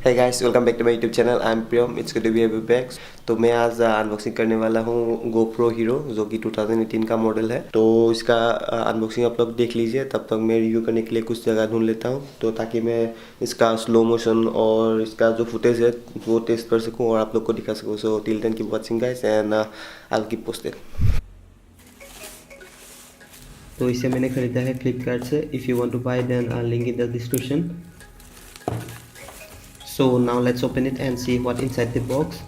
है guys, welcome back to my YouTube channel. I am Priyam, it's good to be back. तो मैं आज unboxing करने वाला हूँ GoPro Hero, जो कि 2018 का मॉडल है। तो इसका अनबॉक्सिंग आप लोग देख लीजिए, तब तक मैं रिव्यू करने के लिए कुछ जगह ढूंढ लेता हूँ, तो ताकि मैं इसका स्लो मोशन और इसका जो फुटेज है वो टेस्ट कर सकूँ और आप लोग को दिखा सकूँ। So till then keep watching guys and I will keep posted. तो इसे मैंने खरीदा है फ्लिपकार्ट से। If you want to buy then link in the description. So now let's open it and see what inside the box.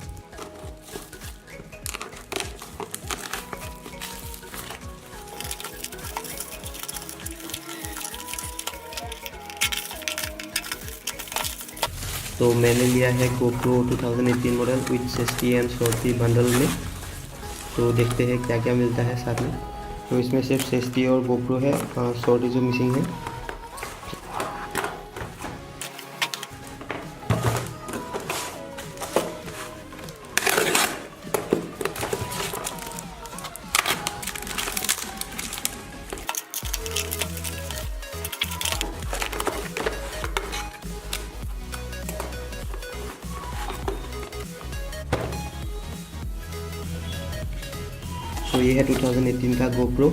तो मैंने लिया है GoPro 2018 model with safety and shorty bundle में। तो देखते हैं क्या क्या मिलता है साथ में। तो इसमें सिर्फ सेफ्टी और GoPro है, शॉर्टी जो मिसिंग है। तो ये है 2018 का GoPro।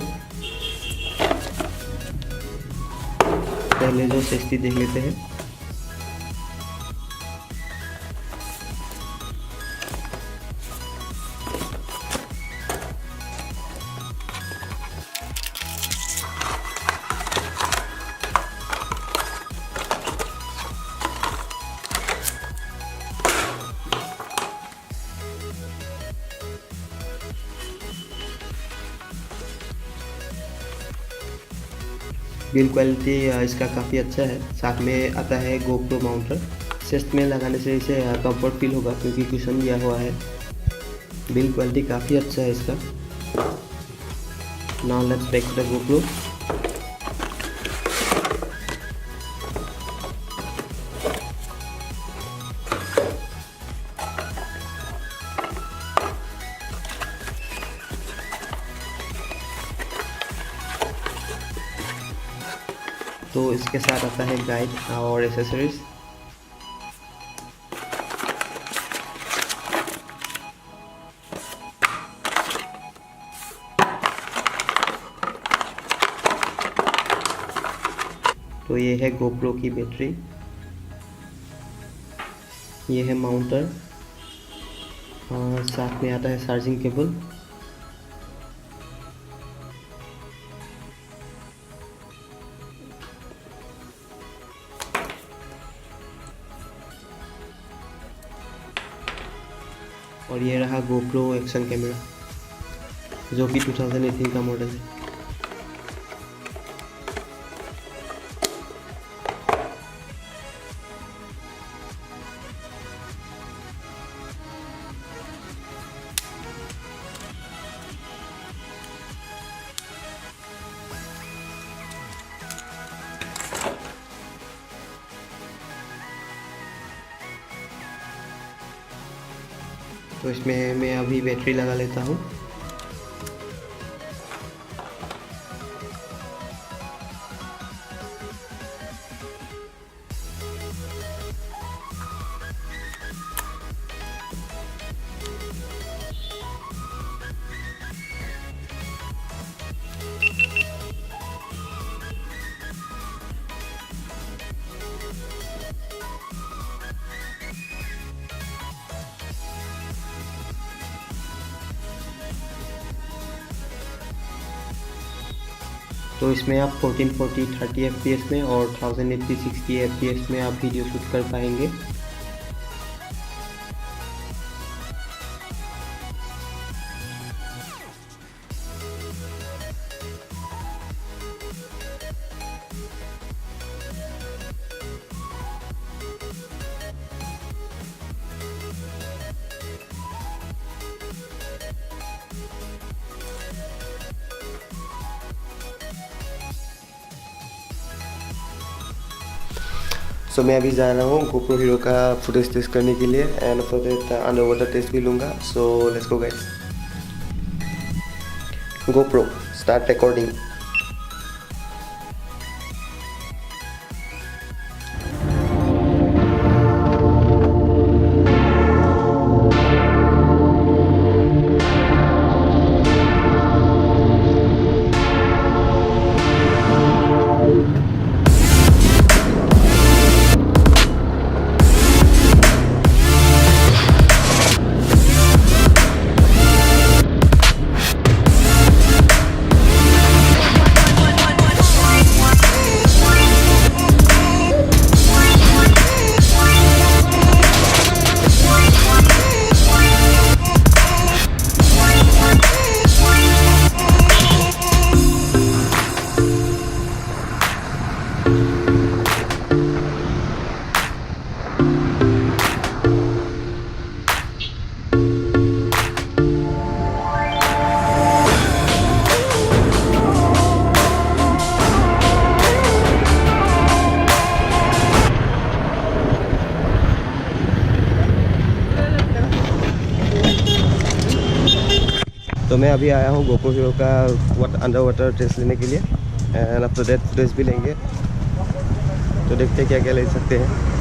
पहले जो सेफ्टी देख लेते हैं। बिल्ड क्वालिटी इसका काफ़ी अच्छा है। साथ में आता है GoPro माउंटर। चेस्ट में लगाने से इसे कंफर्ट फील होगा क्योंकि कुशन दिया हुआ है। बिल्ड क्वालिटी काफ़ी अच्छा है इसका। Now let's pack the GoPro। तो इसके साथ आता है गाइड और एसेसरीज। तो ये है GoPro की बैटरी, ये है माउंटर और साथ में आता है चार्जिंग केबल। और ये रहा GoPro एक्शन कैमरा, जो कि 2018 का मॉडल है। तो इसमें मैं अभी बैटरी लगा लेता हूँ। तो इसमें आप 1440 30 fps में और 1080 60 fps में आप वीडियो शूट कर पाएंगे। सो मैं अभी जा रहा हूँ GoPro Hero का फुटेज टेस्ट करने के लिए and after that under water test भी लूँगा। So let's go guys. GoPro start recording. तो मैं अभी आया हूँ GoPro Hero का अंडर वाटर टेस्ट लेने के लिए एंड आफ्टर दैट फुटेज भी लेंगे। तो देखते हैं क्या क्या ले सकते हैं।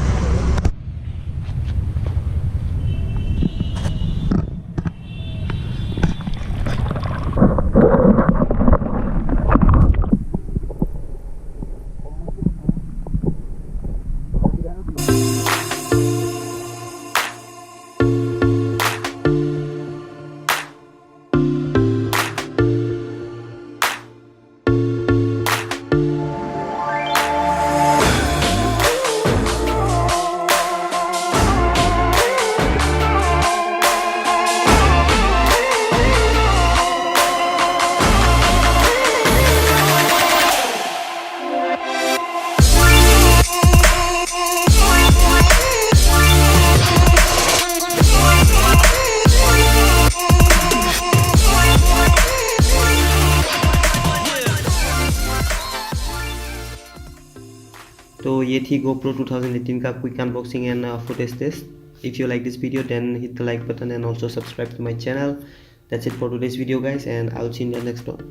तो ये थी GoPro 2018 का quick unboxing and footage test. If you like this video then hit the like button and also subscribe to my channel. That's it for today's video guys, and I'll see you in the next one.